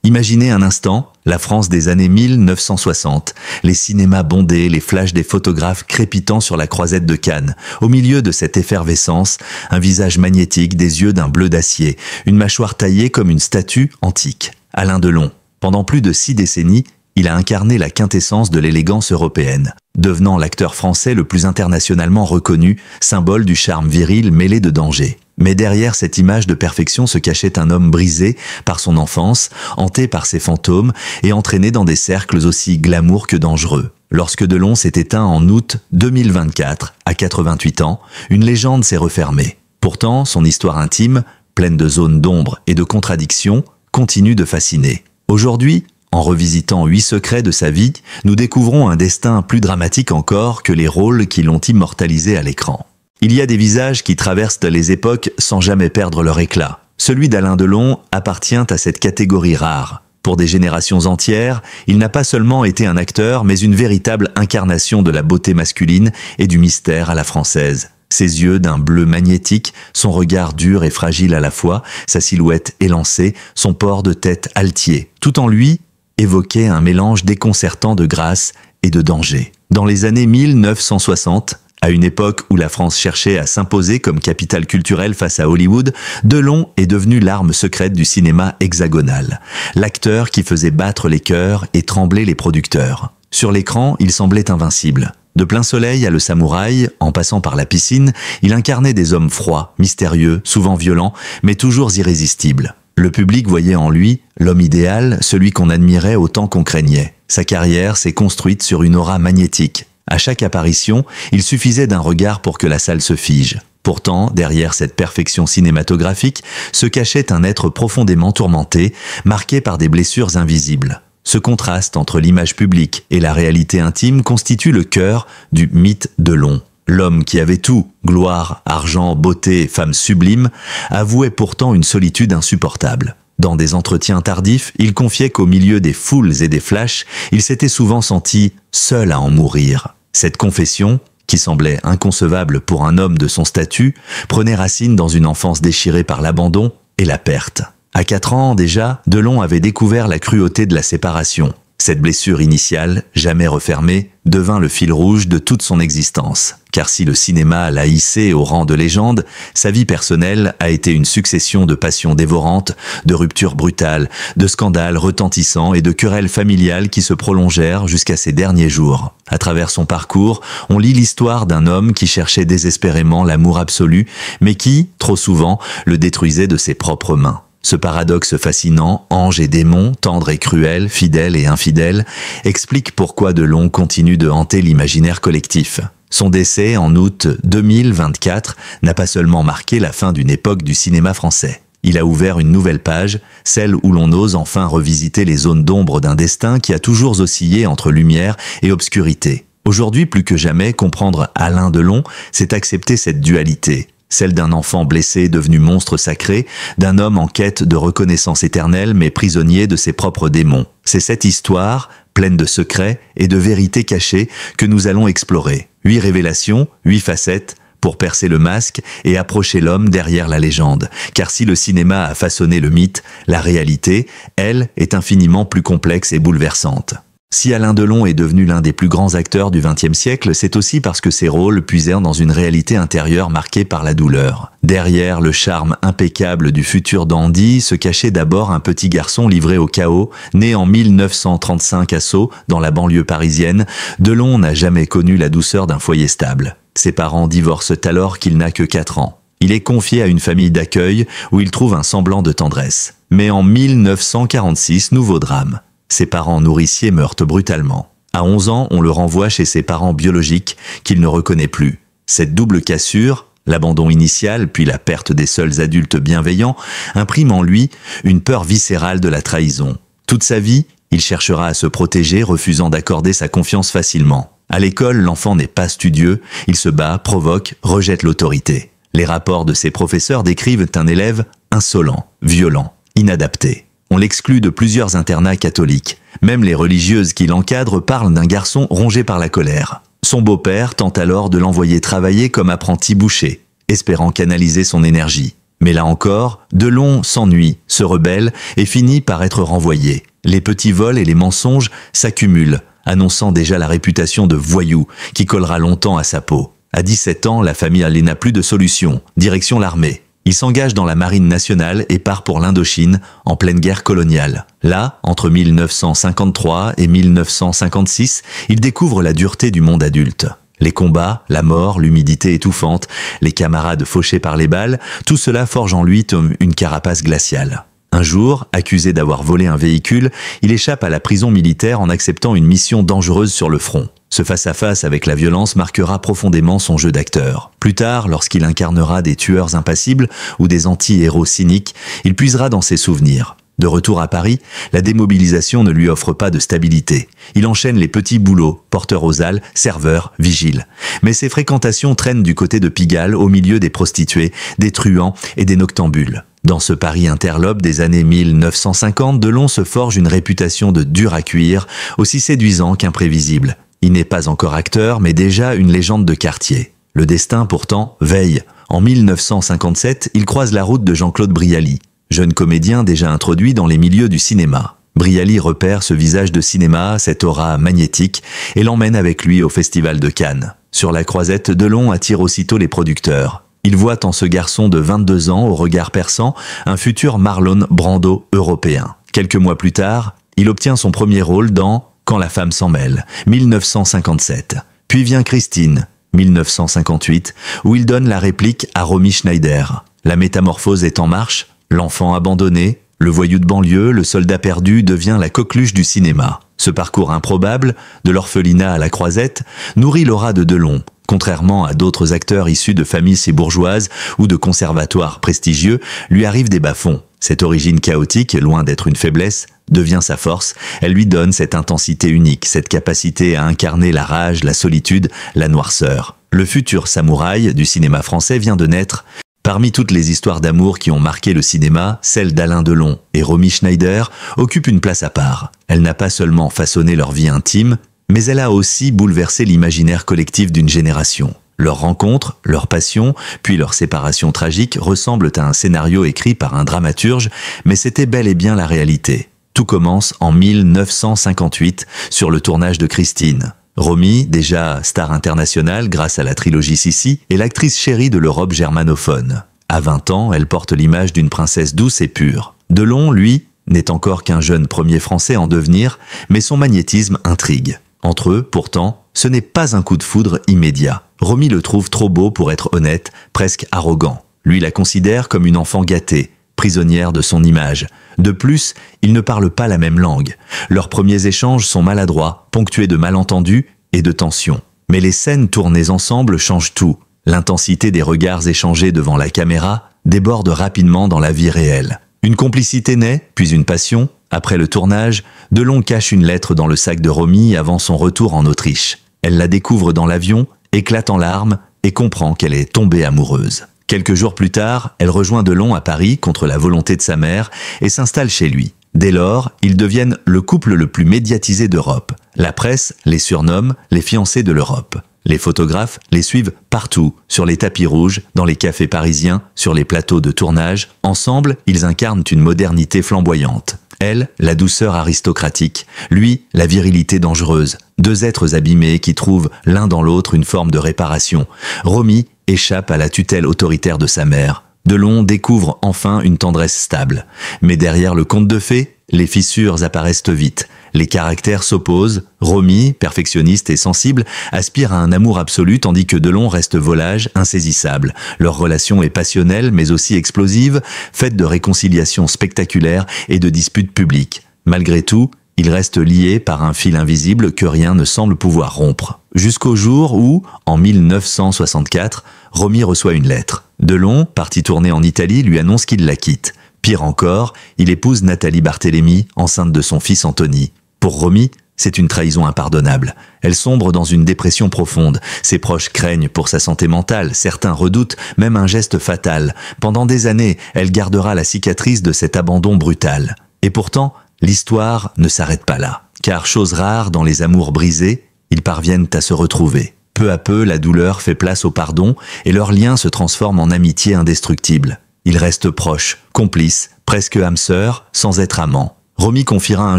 Imaginez un instant la France des années 1960, les cinémas bondés, les flashs des photographes crépitant sur la croisette de Cannes. Au milieu de cette effervescence, un visage magnétique, des yeux d'un bleu d'acier, une mâchoire taillée comme une statue antique. Alain Delon. Pendant plus de 6 décennies, il a incarné la quintessence de l'élégance européenne, devenant l'acteur français le plus internationalement reconnu, symbole du charme viril mêlé de danger. Mais derrière cette image de perfection se cachait un homme brisé par son enfance, hanté par ses fantômes et entraîné dans des cercles aussi glamour que dangereux. Lorsque Delon s'est éteint en août 2024, à 88 ans, une légende s'est refermée. Pourtant, son histoire intime, pleine de zones d'ombre et de contradictions, continue de fasciner. Aujourd'hui, en revisitant 8 secrets de sa vie, nous découvrons un destin plus dramatique encore que les rôles qui l'ont immortalisé à l'écran. Il y a des visages qui traversent les époques sans jamais perdre leur éclat. Celui d'Alain Delon appartient à cette catégorie rare. Pour des générations entières, il n'a pas seulement été un acteur, mais une véritable incarnation de la beauté masculine et du mystère à la française. Ses yeux d'un bleu magnétique, son regard dur et fragile à la fois, sa silhouette élancée, son port de tête altier. Tout en lui évoquait un mélange déconcertant de grâce et de danger. Dans les années 1960, à une époque où la France cherchait à s'imposer comme capitale culturelle face à Hollywood, Delon est devenu l'arme secrète du cinéma hexagonal. L'acteur qui faisait battre les cœurs et trembler les producteurs. Sur l'écran, il semblait invincible. De plein soleil à Le Samouraï, en passant par la piscine, il incarnait des hommes froids, mystérieux, souvent violents, mais toujours irrésistibles. Le public voyait en lui l'homme idéal, celui qu'on admirait autant qu'on craignait. Sa carrière s'est construite sur une aura magnétique. À chaque apparition, il suffisait d'un regard pour que la salle se fige. Pourtant, derrière cette perfection cinématographique, se cachait un être profondément tourmenté, marqué par des blessures invisibles. Ce contraste entre l'image publique et la réalité intime constitue le cœur du mythe Delon. L'homme qui avait tout, gloire, argent, beauté, femme sublime, avouait pourtant une solitude insupportable. Dans des entretiens tardifs, il confiait qu'au milieu des foules et des flashs, il s'était souvent senti seul à en mourir. Cette confession, qui semblait inconcevable pour un homme de son statut, prenait racine dans une enfance déchirée par l'abandon et la perte. À 4 ans déjà, Delon avait découvert la cruauté de la séparation. Cette blessure initiale, jamais refermée, devint le fil rouge de toute son existence. Car si le cinéma l'a hissé au rang de légende, sa vie personnelle a été une succession de passions dévorantes, de ruptures brutales, de scandales retentissants et de querelles familiales qui se prolongèrent jusqu'à ses derniers jours. À travers son parcours, on lit l'histoire d'un homme qui cherchait désespérément l'amour absolu, mais qui, trop souvent, le détruisait de ses propres mains. Ce paradoxe fascinant, ange et démon, tendre et cruel, fidèle et infidèle, explique pourquoi Delon continue de hanter l'imaginaire collectif. Son décès en août 2024 n'a pas seulement marqué la fin d'une époque du cinéma français. Il a ouvert une nouvelle page, celle où l'on ose enfin revisiter les zones d'ombre d'un destin qui a toujours oscillé entre lumière et obscurité. Aujourd'hui, plus que jamais, comprendre Alain Delon, c'est accepter cette dualité. Celle d'un enfant blessé devenu monstre sacré, d'un homme en quête de reconnaissance éternelle mais prisonnier de ses propres démons. C'est cette histoire, pleine de secrets et de vérités cachées, que nous allons explorer. 8 révélations, 8 facettes, pour percer le masque et approcher l'homme derrière la légende. Car si le cinéma a façonné le mythe, la réalité, elle, est infiniment plus complexe et bouleversante. Si Alain Delon est devenu l'un des plus grands acteurs du XXe siècle, c'est aussi parce que ses rôles puisèrent dans une réalité intérieure marquée par la douleur. Derrière le charme impeccable du futur dandy se cachait d'abord un petit garçon livré au chaos, né en 1935 à Sceaux, dans la banlieue parisienne. Delon n'a jamais connu la douceur d'un foyer stable. Ses parents divorcent alors qu'il n'a que 4 ans. Il est confié à une famille d'accueil où il trouve un semblant de tendresse. Mais en 1946, nouveau drame. Ses parents nourriciers meurent brutalement. À 11 ans, on le renvoie chez ses parents biologiques, qu'il ne reconnaît plus. Cette double cassure, l'abandon initial puis la perte des seuls adultes bienveillants, imprime en lui une peur viscérale de la trahison. Toute sa vie, il cherchera à se protéger, refusant d'accorder sa confiance facilement. À l'école, l'enfant n'est pas studieux, il se bat, provoque, rejette l'autorité. Les rapports de ses professeurs décrivent un élève insolent, violent, inadapté. On l'exclut de plusieurs internats catholiques. Même les religieuses qui l'encadrent parlent d'un garçon rongé par la colère. Son beau-père tente alors de l'envoyer travailler comme apprenti boucher, espérant canaliser son énergie. Mais là encore, Delon s'ennuie, se rebelle et finit par être renvoyé. Les petits vols et les mensonges s'accumulent, annonçant déjà la réputation de voyou qui collera longtemps à sa peau. À 17 ans, la famille Allais n'a plus de solution, direction l'armée. Il s'engage dans la marine nationale et part pour l'Indochine, en pleine guerre coloniale. Là, entre 1953 et 1956, il découvre la dureté du monde adulte. Les combats, la mort, l'humidité étouffante, les camarades fauchés par les balles, tout cela forge en lui une carapace glaciale. Un jour, accusé d'avoir volé un véhicule, il échappe à la prison militaire en acceptant une mission dangereuse sur le front. Ce face-à-face avec la violence marquera profondément son jeu d'acteur. Plus tard, lorsqu'il incarnera des tueurs impassibles ou des anti-héros cyniques, il puisera dans ses souvenirs. De retour à Paris, la démobilisation ne lui offre pas de stabilité. Il enchaîne les petits boulots, porteur aux halles, serveur, vigile. Mais ses fréquentations traînent du côté de Pigalle, au milieu des prostituées, des truands et des noctambules. Dans ce Paris interlope des années 1950, Delon se forge une réputation de dur à cuire, aussi séduisant qu'imprévisible. Il n'est pas encore acteur, mais déjà une légende de quartier. Le destin, pourtant, veille. En 1957, il croise la route de Jean-Claude Brialy, jeune comédien déjà introduit dans les milieux du cinéma. Brialy repère ce visage de cinéma, cette aura magnétique, et l'emmène avec lui au Festival de Cannes. Sur la croisette, Delon attire aussitôt les producteurs. Il voit en ce garçon de 22 ans, au regard perçant, un futur Marlon Brando européen. Quelques mois plus tard, il obtient son premier rôle dans Quand la femme s'en mêle, 1957. Puis vient Christine, 1958, où il donne la réplique à Romy Schneider. La métamorphose est en marche, l'enfant abandonné, le voyou de banlieue, le soldat perdu devient la coqueluche du cinéma. Ce parcours improbable, de l'orphelinat à la croisette, nourrit l'aura de Delon. Contrairement à d'autres acteurs issus de familles si bourgeoises ou de conservatoires prestigieux, lui arrivent des bas-fonds. Cette origine chaotique, loin d'être une faiblesse, devient sa force. Elle lui donne cette intensité unique, cette capacité à incarner la rage, la solitude, la noirceur. Le futur samouraï du cinéma français vient de naître. Parmi toutes les histoires d'amour qui ont marqué le cinéma, celle d'Alain Delon et Romy Schneider occupe une place à part. Elle n'a pas seulement façonné leur vie intime, mais elle a aussi bouleversé l'imaginaire collectif d'une génération. Leur rencontre, leur passion, puis leur séparation tragique ressemblent à un scénario écrit par un dramaturge, mais c'était bel et bien la réalité. Tout commence en 1958 sur le tournage de Christine. Romy, déjà star internationale grâce à la trilogie Sissi, est l'actrice chérie de l'Europe germanophone. À 20 ans, elle porte l'image d'une princesse douce et pure. Delon, lui, n'est encore qu'un jeune premier français en devenir, mais son magnétisme intrigue. Entre eux, pourtant, ce n'est pas un coup de foudre immédiat. Romy le trouve trop beau pour être honnête, presque arrogant. Lui la considère comme une enfant gâtée, prisonnière de son image. De plus, ils ne parlent pas la même langue. Leurs premiers échanges sont maladroits, ponctués de malentendus et de tensions. Mais les scènes tournées ensemble changent tout. L'intensité des regards échangés devant la caméra déborde rapidement dans la vie réelle. Une complicité naît, puis une passion. Après le tournage, Delon cache une lettre dans le sac de Romy avant son retour en Autriche. Elle la découvre dans l'avion, éclate en larmes et comprend qu'elle est tombée amoureuse. Quelques jours plus tard, elle rejoint Delon à Paris contre la volonté de sa mère et s'installe chez lui. Dès lors, ils deviennent le couple le plus médiatisé d'Europe. La presse les surnomme les fiancés de l'Europe. Les photographes les suivent partout, sur les tapis rouges, dans les cafés parisiens, sur les plateaux de tournage. Ensemble, ils incarnent une modernité flamboyante. Elle, la douceur aristocratique, lui, la virilité dangereuse. Deux êtres abîmés qui trouvent l'un dans l'autre une forme de réparation. Romy échappe à la tutelle autoritaire de sa mère. Delon découvre enfin une tendresse stable. Mais derrière le conte de fées, les fissures apparaissent vite. Les caractères s'opposent. Romy, perfectionniste et sensible, aspire à un amour absolu tandis que Delon reste volage, insaisissable. Leur relation est passionnelle mais aussi explosive, faite de réconciliations spectaculaires et de disputes publiques. Malgré tout, ils restent liés par un fil invisible que rien ne semble pouvoir rompre. Jusqu'au jour où, en 1964, Romy reçoit une lettre. Delon, parti tourner en Italie, lui annonce qu'il la quitte. Pire encore, il épouse Nathalie Barthélémy, enceinte de son fils Anthony. Pour Romy, c'est une trahison impardonnable. Elle sombre dans une dépression profonde. Ses proches craignent pour sa santé mentale. Certains redoutent même un geste fatal. Pendant des années, elle gardera la cicatrice de cet abandon brutal. Et pourtant, l'histoire ne s'arrête pas là. Car chose rare dans les amours brisés, ils parviennent à se retrouver. Peu à peu, la douleur fait place au pardon et leur lien se transforme en amitié indestructible. Ils restent proches, complices, presque âmes sœurs, sans être amants. Romy confiera un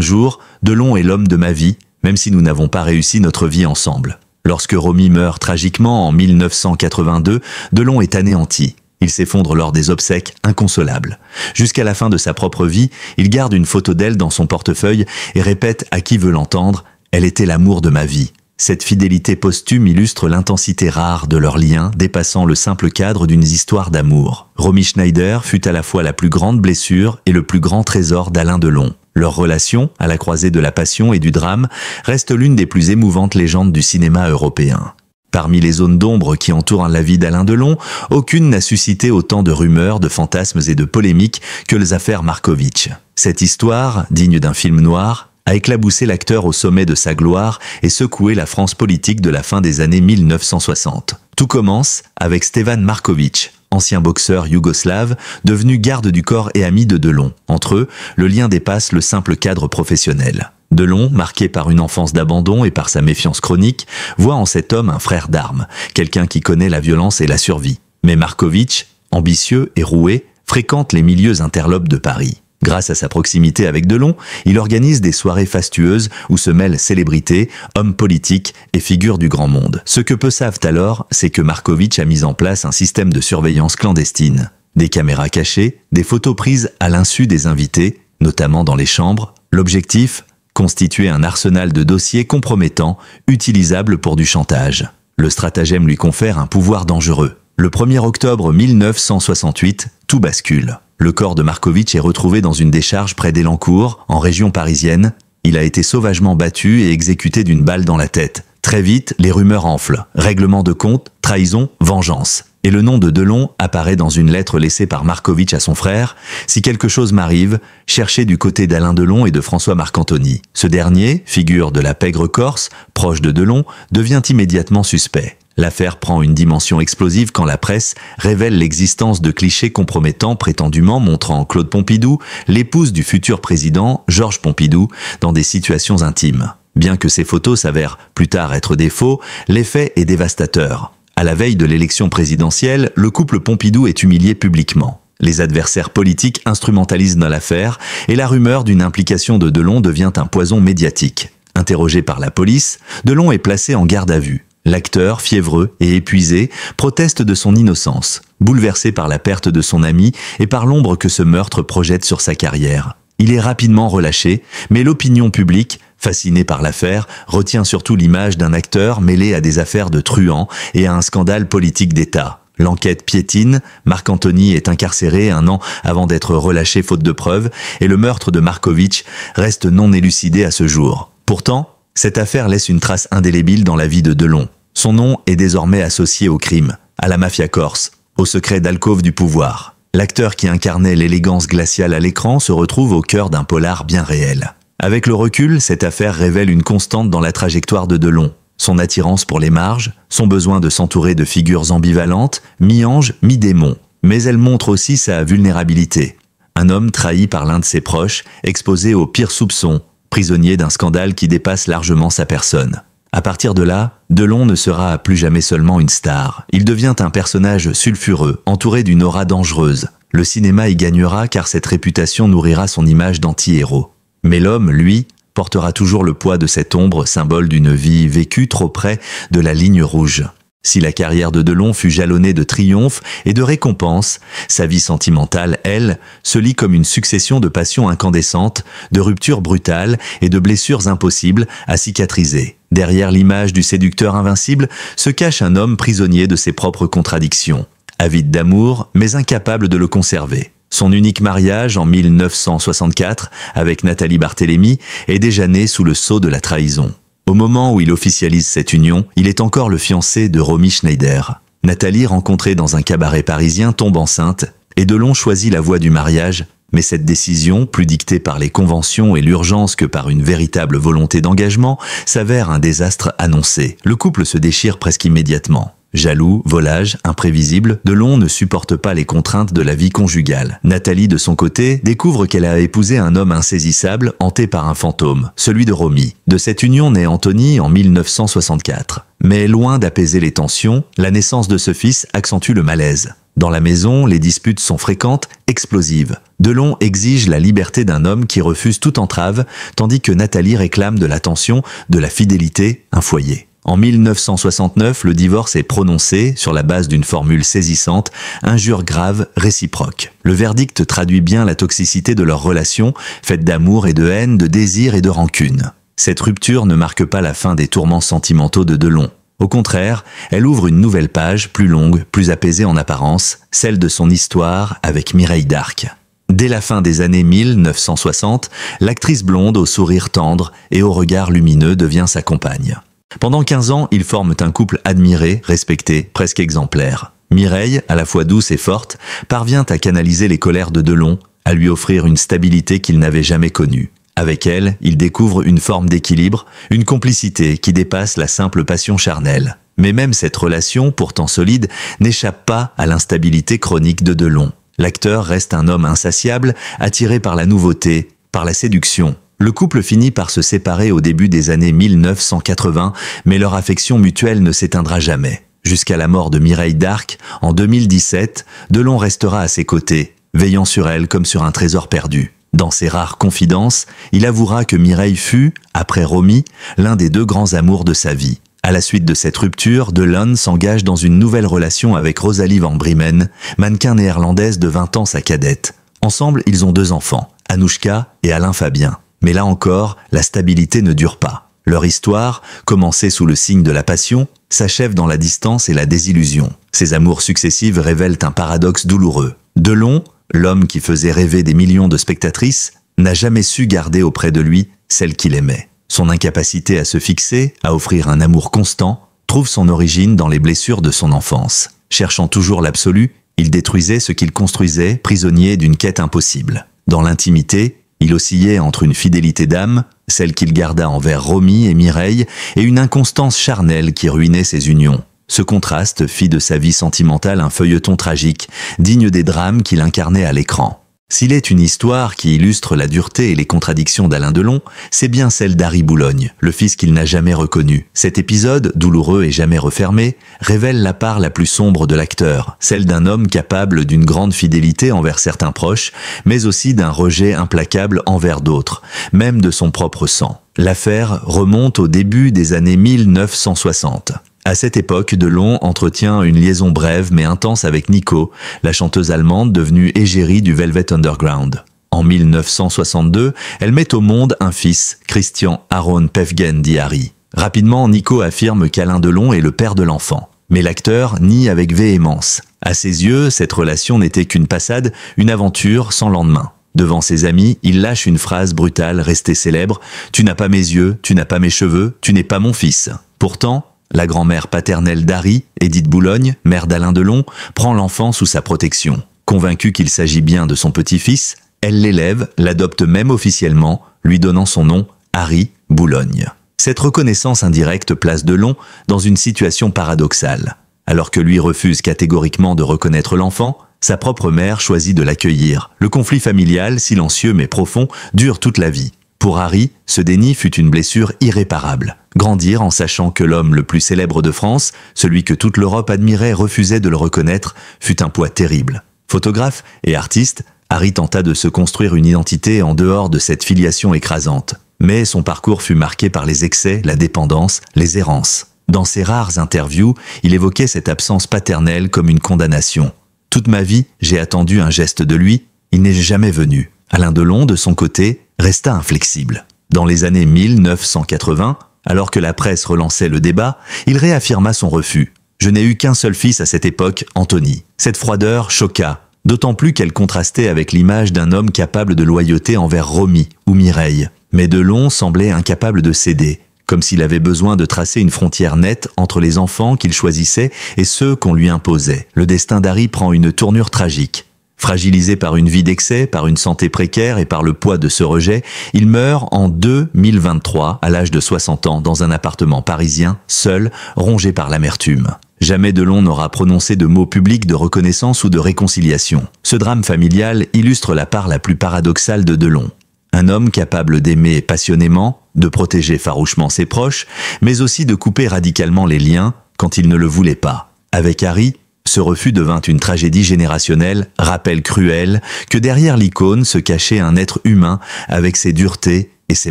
jour « Delon est l'homme de ma vie, même si nous n'avons pas réussi notre vie ensemble ». Lorsque Romy meurt tragiquement en 1982, Delon est anéanti. Il s'effondre lors des obsèques, inconsolable. Jusqu'à la fin de sa propre vie, il garde une photo d'elle dans son portefeuille et répète à qui veut l'entendre « Elle était l'amour de ma vie ». Cette fidélité posthume illustre l'intensité rare de leur lien, dépassant le simple cadre d'une histoire d'amour. Romy Schneider fut à la fois la plus grande blessure et le plus grand trésor d'Alain Delon. Leur relation, à la croisée de la passion et du drame, reste l'une des plus émouvantes légendes du cinéma européen. Parmi les zones d'ombre qui entourent la vie d'Alain Delon, aucune n'a suscité autant de rumeurs, de fantasmes et de polémiques que les affaires Markovitch. Cette histoire, digne d'un film noir, a éclaboussé l'acteur au sommet de sa gloire et secoué la France politique de la fin des années 1960. Tout commence avec Stevan Marković, ancien boxeur yougoslave, devenu garde du corps et ami de Delon. Entre eux, le lien dépasse le simple cadre professionnel. Delon, marqué par une enfance d'abandon et par sa méfiance chronique, voit en cet homme un frère d'armes, quelqu'un qui connaît la violence et la survie. Mais Marković, ambitieux et roué, fréquente les milieux interlopes de Paris. Grâce à sa proximité avec Delon, il organise des soirées fastueuses où se mêlent célébrités, hommes politiques et figures du grand monde. Ce que peu savent alors, c'est que Marković a mis en place un système de surveillance clandestine. Des caméras cachées, des photos prises à l'insu des invités, notamment dans les chambres. L'objectif ? Constituer un arsenal de dossiers compromettants, utilisables pour du chantage. Le stratagème lui confère un pouvoir dangereux. Le 1er octobre 1968, tout bascule. Le corps de Marković est retrouvé dans une décharge près d'Elancourt, en région parisienne. Il a été sauvagement battu et exécuté d'une balle dans la tête. Très vite, les rumeurs enflent. Règlement de compte, trahison, vengeance. Et le nom de Delon apparaît dans une lettre laissée par Marković à son frère. « Si quelque chose m'arrive, cherchez du côté d'Alain Delon et de François Marcantoni ». Ce dernier, figure de la pègre corse, proche de Delon, devient immédiatement suspect. L'affaire prend une dimension explosive quand la presse révèle l'existence de clichés compromettants prétendument montrant Claude Pompidou, l'épouse du futur président Georges Pompidou, dans des situations intimes. Bien que ces photos s'avèrent plus tard être des faux, l'effet est dévastateur. À la veille de l'élection présidentielle, le couple Pompidou est humilié publiquement. Les adversaires politiques instrumentalisent dans l'affaire et la rumeur d'une implication de Delon devient un poison médiatique. Interrogé par la police, Delon est placé en garde à vue. L'acteur, fiévreux et épuisé, proteste de son innocence, bouleversé par la perte de son ami et par l'ombre que ce meurtre projette sur sa carrière. Il est rapidement relâché, mais l'opinion publique, fascinée par l'affaire, retient surtout l'image d'un acteur mêlé à des affaires de truands et à un scandale politique d'État. L'enquête piétine, Marcantoni est incarcéré 1 an avant d'être relâché faute de preuves et le meurtre de Marković reste non élucidé à ce jour. Pourtant, cette affaire laisse une trace indélébile dans la vie de Delon. Son nom est désormais associé au crime, à la mafia corse, au secret d'alcôve du pouvoir. L'acteur qui incarnait l'élégance glaciale à l'écran se retrouve au cœur d'un polar bien réel. Avec le recul, cette affaire révèle une constante dans la trajectoire de Delon. Son attirance pour les marges, son besoin de s'entourer de figures ambivalentes, mi-ange, mi-démon. Mais elle montre aussi sa vulnérabilité. Un homme trahi par l'un de ses proches, exposé aux pires soupçons, prisonnier d'un scandale qui dépasse largement sa personne. À partir de là, Delon ne sera plus jamais seulement une star. Il devient un personnage sulfureux, entouré d'une aura dangereuse. Le cinéma y gagnera car cette réputation nourrira son image d'anti-héros. Mais l'homme, lui, portera toujours le poids de cette ombre, symbole d'une vie vécue trop près de la ligne rouge. Si la carrière de Delon fut jalonnée de triomphes et de récompenses, sa vie sentimentale, elle, se lit comme une succession de passions incandescentes, de ruptures brutales et de blessures impossibles à cicatriser. Derrière l'image du séducteur invincible se cache un homme prisonnier de ses propres contradictions, avide d'amour mais incapable de le conserver. Son unique mariage en 1964 avec Nathalie Barthélémy est déjà né sous le sceau de la trahison. Au moment où il officialise cette union, il est encore le fiancé de Romy Schneider. Nathalie, rencontrée dans un cabaret parisien, tombe enceinte et Delon choisit la voie du mariage. Mais cette décision, plus dictée par les conventions et l'urgence que par une véritable volonté d'engagement, s'avère un désastre annoncé. Le couple se déchire presque immédiatement. Jaloux, volage, imprévisible, Delon ne supporte pas les contraintes de la vie conjugale. Nathalie, de son côté, découvre qu'elle a épousé un homme insaisissable, hanté par un fantôme, celui de Romy. De cette union naît Anthony en 1964. Mais loin d'apaiser les tensions, la naissance de ce fils accentue le malaise. Dans la maison, les disputes sont fréquentes, explosives. Delon exige la liberté d'un homme qui refuse toute entrave, tandis que Nathalie réclame de l'attention, de la fidélité, un foyer. En 1969, le divorce est prononcé sur la base d'une formule saisissante, injure grave, réciproque. Le verdict traduit bien la toxicité de leur relation, faite d'amour et de haine, de désir et de rancune. Cette rupture ne marque pas la fin des tourments sentimentaux de Delon. Au contraire, elle ouvre une nouvelle page, plus longue, plus apaisée en apparence, celle de son histoire avec Mireille d'Arc. Dès la fin des années 1960, l'actrice blonde au sourire tendre et au regard lumineux devient sa compagne. Pendant 15 ans, ils forment un couple admiré, respecté, presque exemplaire. Mireille, à la fois douce et forte, parvient à canaliser les colères de Delon, à lui offrir une stabilité qu'il n'avait jamais connue. Avec elle, il découvre une forme d'équilibre, une complicité qui dépasse la simple passion charnelle. Mais même cette relation, pourtant solide, n'échappe pas à l'instabilité chronique de Delon. L'acteur reste un homme insatiable, attiré par la nouveauté, par la séduction. Le couple finit par se séparer au début des années 1980, mais leur affection mutuelle ne s'éteindra jamais. Jusqu'à la mort de Mireille d'Arc, en 2017, Delon restera à ses côtés, veillant sur elle comme sur un trésor perdu. Dans ses rares confidences, il avouera que Mireille fut, après Romy, l'un des 2 grands amours de sa vie. À la suite de cette rupture, Delon s'engage dans une nouvelle relation avec Rosalie van Bremen, mannequin néerlandaise de 20 ans sa cadette. Ensemble, ils ont 2 enfants, Anouchka et Alain Fabien. Mais là encore, la stabilité ne dure pas. Leur histoire, commencée sous le signe de la passion, s'achève dans la distance et la désillusion. Ces amours successives révèlent un paradoxe douloureux. Delon, l'homme qui faisait rêver des millions de spectatrices, n'a jamais su garder auprès de lui celle qu'il aimait. Son incapacité à se fixer, à offrir un amour constant, trouve son origine dans les blessures de son enfance. Cherchant toujours l'absolu, il détruisait ce qu'il construisait, prisonnier d'une quête impossible. Dans l'intimité, il oscillait entre une fidélité d'âme, celle qu'il garda envers Romy et Mireille, et une inconstance charnelle qui ruinait ses unions. Ce contraste fit de sa vie sentimentale un feuilleton tragique, digne des drames qu'il incarnait à l'écran. S'il est une histoire qui illustre la dureté et les contradictions d'Alain Delon, c'est bien celle d'Harry Boulogne, le fils qu'il n'a jamais reconnu. Cet épisode, douloureux et jamais refermé, révèle la part la plus sombre de l'acteur, celle d'un homme capable d'une grande fidélité envers certains proches, mais aussi d'un rejet implacable envers d'autres, même de son propre sang. L'affaire remonte au début des années 1960. À cette époque, Delon entretient une liaison brève mais intense avec Nico, la chanteuse allemande devenue égérie du Velvet Underground. En 1962, elle met au monde un fils, Christian Aaron Pevgen dit Harry. Rapidement, Nico affirme qu'Alain Delon est le père de l'enfant. Mais l'acteur nie avec véhémence. À ses yeux, cette relation n'était qu'une passade, une aventure sans lendemain. Devant ses amis, il lâche une phrase brutale restée célèbre « Tu n'as pas mes yeux, tu n'as pas mes cheveux, tu n'es pas mon fils ». Pourtant, la grand-mère paternelle d'Harry, Édith Boulogne, mère d'Alain Delon, prend l'enfant sous sa protection. Convaincue qu'il s'agit bien de son petit-fils, elle l'élève, l'adopte même officiellement, lui donnant son nom, Harry Boulogne. Cette reconnaissance indirecte place Delon dans une situation paradoxale. Alors que lui refuse catégoriquement de reconnaître l'enfant, sa propre mère choisit de l'accueillir. Le conflit familial, silencieux mais profond, dure toute la vie. Pour Harry, ce déni fut une blessure irréparable. Grandir en sachant que l'homme le plus célèbre de France, celui que toute l'Europe admirait, refusait de le reconnaître, fut un poids terrible. Photographe et artiste, Harry tenta de se construire une identité en dehors de cette filiation écrasante. Mais son parcours fut marqué par les excès, la dépendance, les errances. Dans ses rares interviews, il évoquait cette absence paternelle comme une condamnation. « Toute ma vie, j'ai attendu un geste de lui, il n'est jamais venu. » Alain Delon, de son côté, resta inflexible. Dans les années 1980, alors que la presse relançait le débat, il réaffirma son refus. « Je n'ai eu qu'un seul fils à cette époque, Anthony. » Cette froideur choqua, d'autant plus qu'elle contrastait avec l'image d'un homme capable de loyauté envers Romy ou Mireille. Mais Delon semblait incapable de céder, comme s'il avait besoin de tracer une frontière nette entre les enfants qu'il choisissait et ceux qu'on lui imposait. Le destin d'Harry prend une tournure tragique. Fragilisé par une vie d'excès, par une santé précaire et par le poids de ce rejet, il meurt en 2023, à l'âge de 60 ans, dans un appartement parisien, seul, rongé par l'amertume. Jamais Delon n'aura prononcé de mots publics de reconnaissance ou de réconciliation. Ce drame familial illustre la part la plus paradoxale de Delon. Un homme capable d'aimer passionnément, de protéger farouchement ses proches, mais aussi de couper radicalement les liens quand il ne le voulait pas. Avec Harry, ce refus devint une tragédie générationnelle, rappel cruel que derrière l'icône se cachait un être humain avec ses duretés et ses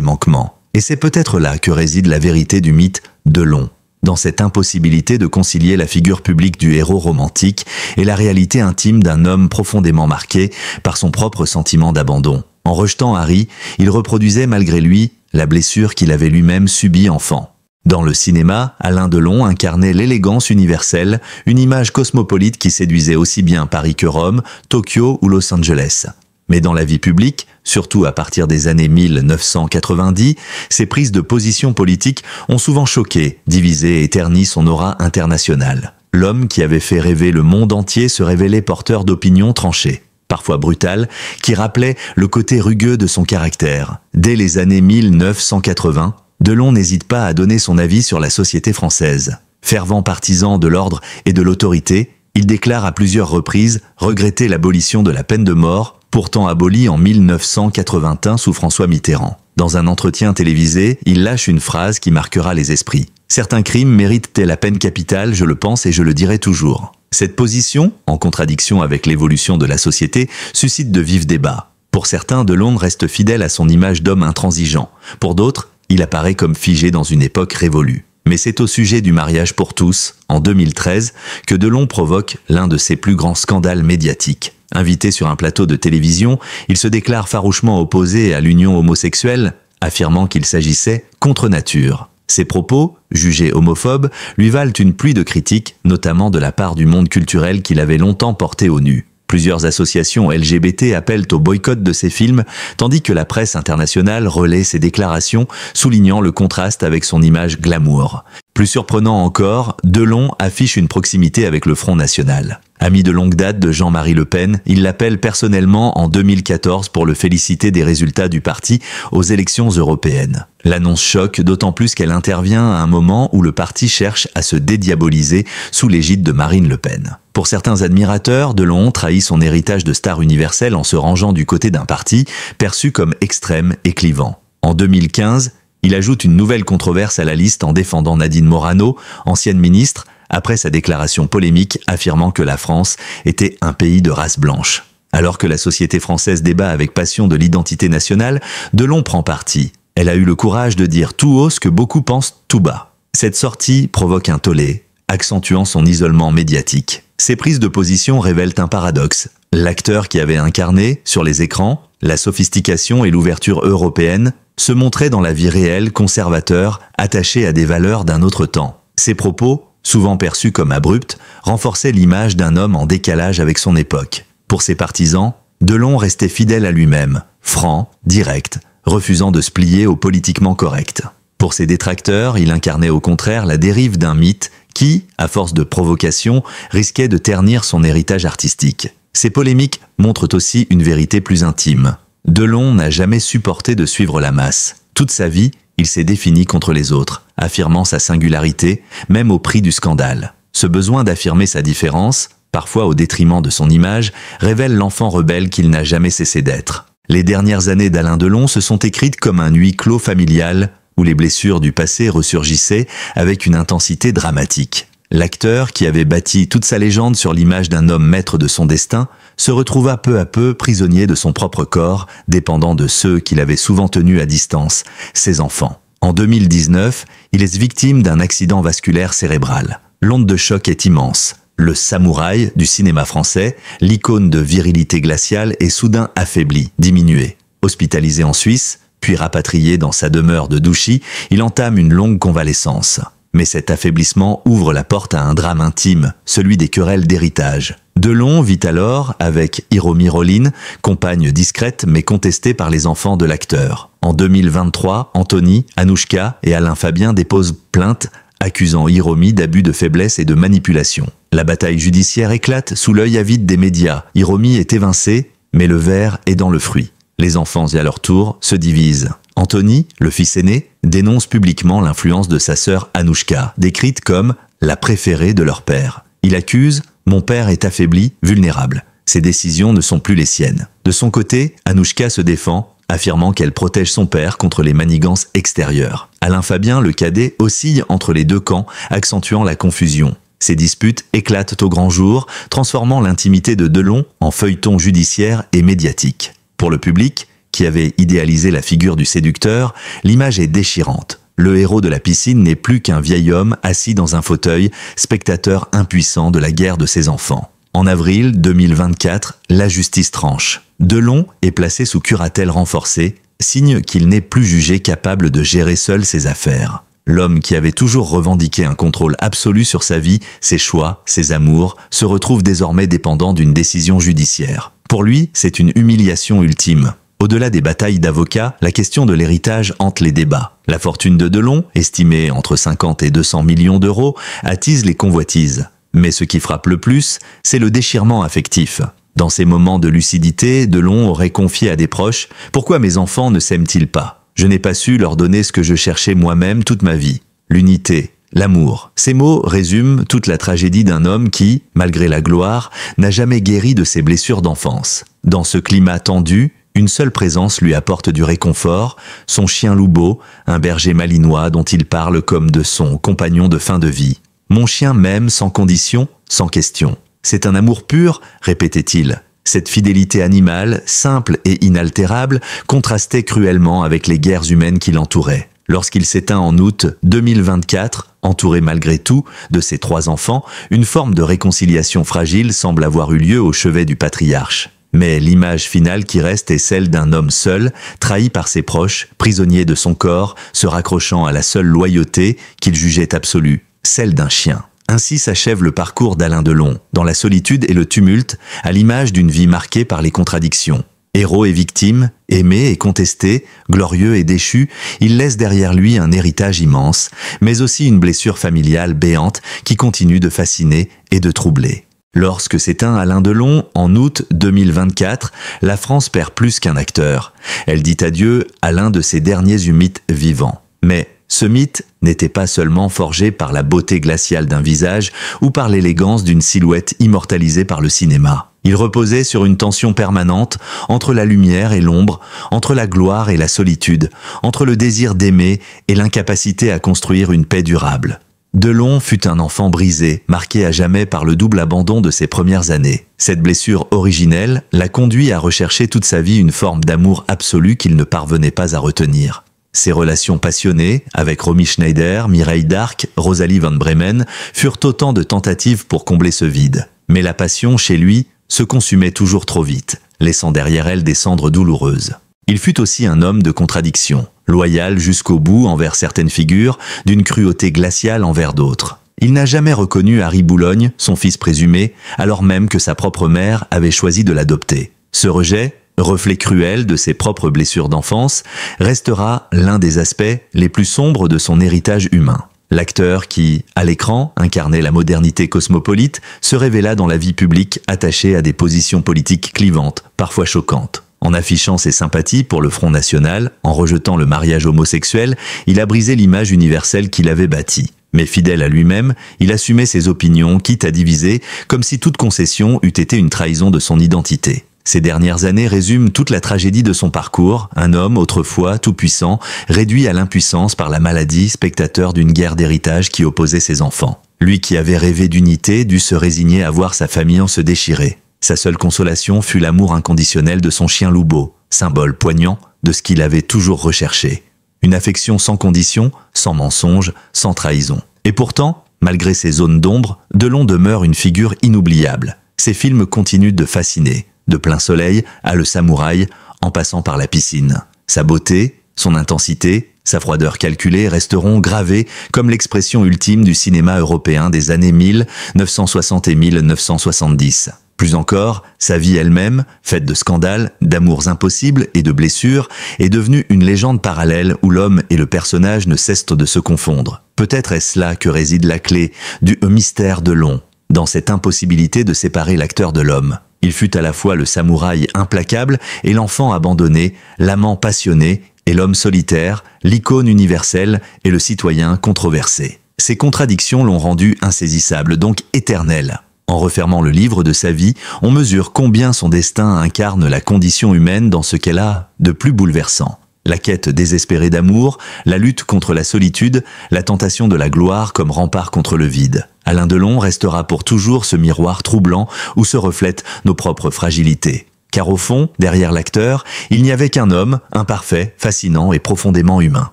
manquements. Et c'est peut-être là que réside la vérité du mythe Delon, dans cette impossibilité de concilier la figure publique du héros romantique et la réalité intime d'un homme profondément marqué par son propre sentiment d'abandon. En rejetant Harry, il reproduisait malgré lui la blessure qu'il avait lui-même subie enfant. Dans le cinéma, Alain Delon incarnait l'élégance universelle, une image cosmopolite qui séduisait aussi bien Paris que Rome, Tokyo ou Los Angeles. Mais dans la vie publique, surtout à partir des années 1990, ses prises de position politiques ont souvent choqué, divisé et terni son aura internationale. L'homme qui avait fait rêver le monde entier se révélait porteur d'opinions tranchées, parfois brutales, qui rappelaient le côté rugueux de son caractère. Dès les années 1980, Delon n'hésite pas à donner son avis sur la société française. Fervent partisan de l'ordre et de l'autorité, il déclare à plusieurs reprises regretter l'abolition de la peine de mort, pourtant abolie en 1981 sous François Mitterrand. Dans un entretien télévisé, il lâche une phrase qui marquera les esprits. « Certains crimes méritent la peine capitale, je le pense et je le dirai toujours ». Cette position, en contradiction avec l'évolution de la société, suscite de vifs débats. Pour certains, Delon reste fidèle à son image d'homme intransigeant. Pour d'autres, il apparaît comme figé dans une époque révolue. Mais c'est au sujet du mariage pour tous, en 2013, que Delon provoque l'un de ses plus grands scandales médiatiques. Invité sur un plateau de télévision, il se déclare farouchement opposé à l'union homosexuelle, affirmant qu'il s'agissait contre nature. Ses propos, jugés homophobes, lui valent une pluie de critiques, notamment de la part du monde culturel qu'il avait longtemps porté au nu. Plusieurs associations LGBT appellent au boycott de ces films, tandis que la presse internationale relaie ses déclarations, soulignant le contraste avec son image glamour. Plus surprenant encore, Delon affiche une proximité avec le Front National. Ami de longue date de Jean-Marie Le Pen, il l'appelle personnellement en 2014 pour le féliciter des résultats du parti aux élections européennes. L'annonce choque d'autant plus qu'elle intervient à un moment où le parti cherche à se dédiaboliser sous l'égide de Marine Le Pen. Pour certains admirateurs, Delon trahit son héritage de star universelle en se rangeant du côté d'un parti perçu comme extrême et clivant. En 2015, il ajoute une nouvelle controverse à la liste en défendant Nadine Morano, ancienne ministre, après sa déclaration polémique affirmant que la France était un pays de race blanche. Alors que la société française débat avec passion de l'identité nationale, Delon prend parti. Elle a eu le courage de dire tout haut ce que beaucoup pensent tout bas. Cette sortie provoque un tollé, accentuant son isolement médiatique. Ces prises de position révèlent un paradoxe. L'acteur qui avait incarné, sur les écrans, la sophistication et l'ouverture européenne, se montrait dans la vie réelle conservateur, attaché à des valeurs d'un autre temps. Ses propos, souvent perçus comme abrupts, renforçaient l'image d'un homme en décalage avec son époque. Pour ses partisans, Delon restait fidèle à lui-même, franc, direct, refusant de se plier au politiquement correct. Pour ses détracteurs, il incarnait au contraire la dérive d'un mythe qui, à force de provocation, risquait de ternir son héritage artistique. Ces polémiques montrent aussi une vérité plus intime. Delon n'a jamais supporté de suivre la masse. Toute sa vie, il s'est défini contre les autres, affirmant sa singularité, même au prix du scandale. Ce besoin d'affirmer sa différence, parfois au détriment de son image, révèle l'enfant rebelle qu'il n'a jamais cessé d'être. Les dernières années d'Alain Delon se sont écrites comme un huis clos familial, où les blessures du passé ressurgissaient avec une intensité dramatique. L'acteur, qui avait bâti toute sa légende sur l'image d'un homme maître de son destin, se retrouva peu à peu prisonnier de son propre corps, dépendant de ceux qu'il avait souvent tenus à distance, ses enfants. En 2019, il est victime d'un accident vasculaire cérébral. L'onde de choc est immense. Le samouraï du cinéma français, l'icône de virilité glaciale, est soudain affaibli, diminué. Hospitalisé en Suisse, puis rapatrié dans sa demeure de Douchy, il entame une longue convalescence. Mais cet affaiblissement ouvre la porte à un drame intime, celui des querelles d'héritage. Delon vit alors avec Hiromi Rollin, compagne discrète mais contestée par les enfants de l'acteur. En 2023, Anthony, Anouchka et Alain Fabien déposent plainte, accusant Hiromi d'abus de faiblesse et de manipulation. La bataille judiciaire éclate sous l'œil avide des médias. Hiromi est évincé, mais le ver est dans le fruit. Les enfants, à leur tour, se divisent. Anthony, le fils aîné, dénonce publiquement l'influence de sa sœur Anouchka, décrite comme la préférée de leur père. Il accuse « Mon père est affaibli, vulnérable. Ses décisions ne sont plus les siennes ». De son côté, Anouchka se défend, affirmant qu'elle protège son père contre les manigances extérieures. Alain Fabien, le cadet, oscille entre les deux camps, accentuant la confusion. Ces disputes éclatent au grand jour, transformant l'intimité de Delon en feuilleton judiciaire et médiatique. Pour le public, qui avait idéalisé la figure du séducteur, l'image est déchirante. Le héros de la piscine n'est plus qu'un vieil homme assis dans un fauteuil, spectateur impuissant de la guerre de ses enfants. En avril 2024, la justice tranche. Delon est placé sous curatelle renforcée, signe qu'il n'est plus jugé capable de gérer seul ses affaires. L'homme qui avait toujours revendiqué un contrôle absolu sur sa vie, ses choix, ses amours, se retrouve désormais dépendant d'une décision judiciaire. Pour lui, c'est une humiliation ultime. Au-delà des batailles d'avocats, la question de l'héritage hante les débats. La fortune de Delon, estimée entre 50 et 200 millions d'euros, attise les convoitises. Mais ce qui frappe le plus, c'est le déchirement affectif. Dans ces moments de lucidité, Delon aurait confié à des proches « Pourquoi mes enfants ne s'aiment-ils pas ? Je n'ai pas su leur donner ce que je cherchais moi-même toute ma vie. L'unité, l'amour. » Ces mots résument toute la tragédie d'un homme qui, malgré la gloire, n'a jamais guéri de ses blessures d'enfance. Dans ce climat tendu, une seule présence lui apporte du réconfort, son chien Loubo, un berger malinois dont il parle comme de son compagnon de fin de vie. « Mon chien m'aime sans condition, sans question. C'est un amour pur, répétait-il. Cette fidélité animale, simple et inaltérable, contrastait cruellement avec les guerres humaines qui l'entouraient. Lorsqu'il s'éteint en août 2024, entouré malgré tout de ses 3 enfants, une forme de réconciliation fragile semble avoir eu lieu au chevet du patriarche. Mais l'image finale qui reste est celle d'un homme seul, trahi par ses proches, prisonnier de son corps, se raccrochant à la seule loyauté qu'il jugeait absolue, celle d'un chien. Ainsi s'achève le parcours d'Alain Delon, dans la solitude et le tumulte, à l'image d'une vie marquée par les contradictions. Héros et victime, aimé et contesté, glorieux et déchu, il laisse derrière lui un héritage immense, mais aussi une blessure familiale béante qui continue de fasciner et de troubler. Lorsque s'éteint Alain Delon, en août 2024, la France perd plus qu'un acteur. Elle dit adieu à l'un de ses derniers mythes vivants. Mais ce mythe n'était pas seulement forgé par la beauté glaciale d'un visage ou par l'élégance d'une silhouette immortalisée par le cinéma. Il reposait sur une tension permanente entre la lumière et l'ombre, entre la gloire et la solitude, entre le désir d'aimer et l'incapacité à construire une paix durable. Delon fut un enfant brisé, marqué à jamais par le double abandon de ses premières années. Cette blessure originelle l'a conduit à rechercher toute sa vie une forme d'amour absolu qu'il ne parvenait pas à retenir. Ses relations passionnées, avec Romy Schneider, Mireille Darc, Rosalie Van Bremen, furent autant de tentatives pour combler ce vide. Mais la passion, chez lui, se consumait toujours trop vite, laissant derrière elle des cendres douloureuses. Il fut aussi un homme de contradiction, loyal jusqu'au bout envers certaines figures, d'une cruauté glaciale envers d'autres. Il n'a jamais reconnu Harry Boulogne, son fils présumé, alors même que sa propre mère avait choisi de l'adopter. Ce rejet, reflet cruel de ses propres blessures d'enfance, restera l'un des aspects les plus sombres de son héritage humain. L'acteur qui, à l'écran, incarnait la modernité cosmopolite, se révéla dans la vie publique attaché à des positions politiques clivantes, parfois choquantes. En affichant ses sympathies pour le Front National, en rejetant le mariage homosexuel, il a brisé l'image universelle qu'il avait bâtie. Mais fidèle à lui-même, il assumait ses opinions, quitte à diviser, comme si toute concession eût été une trahison de son identité. Ces dernières années résument toute la tragédie de son parcours, un homme autrefois tout-puissant, réduit à l'impuissance par la maladie, spectateur d'une guerre d'héritage qui opposait ses enfants. Lui qui avait rêvé d'unité dut se résigner à voir sa famille en se déchirer. Sa seule consolation fut l'amour inconditionnel de son chien Loubo, symbole poignant de ce qu'il avait toujours recherché. Une affection sans condition, sans mensonge, sans trahison. Et pourtant, malgré ses zones d'ombre, Delon demeure une figure inoubliable. Ses films continuent de fasciner. De Plein Soleil à Le Samouraï, en passant par La Piscine. Sa beauté, son intensité, sa froideur calculée resteront gravés comme l'expression ultime du cinéma européen des années 1960 et 1970. Plus encore, sa vie elle-même, faite de scandales, d'amours impossibles et de blessures, est devenue une légende parallèle où l'homme et le personnage ne cessent de se confondre. Peut-être est-ce là que réside la clé du mystère Delon, dans cette impossibilité de séparer l'acteur de l'homme. Il fut à la fois le samouraï implacable et l'enfant abandonné, l'amant passionné et l'homme solitaire, l'icône universelle et le citoyen controversé. Ces contradictions l'ont rendu insaisissable, donc éternel. En refermant le livre de sa vie, on mesure combien son destin incarne la condition humaine dans ce qu'elle a de plus bouleversant. La quête désespérée d'amour, la lutte contre la solitude, la tentation de la gloire comme rempart contre le vide. Alain Delon restera pour toujours ce miroir troublant où se reflètent nos propres fragilités. Car au fond, derrière l'acteur, il n'y avait qu'un homme, imparfait, fascinant et profondément humain.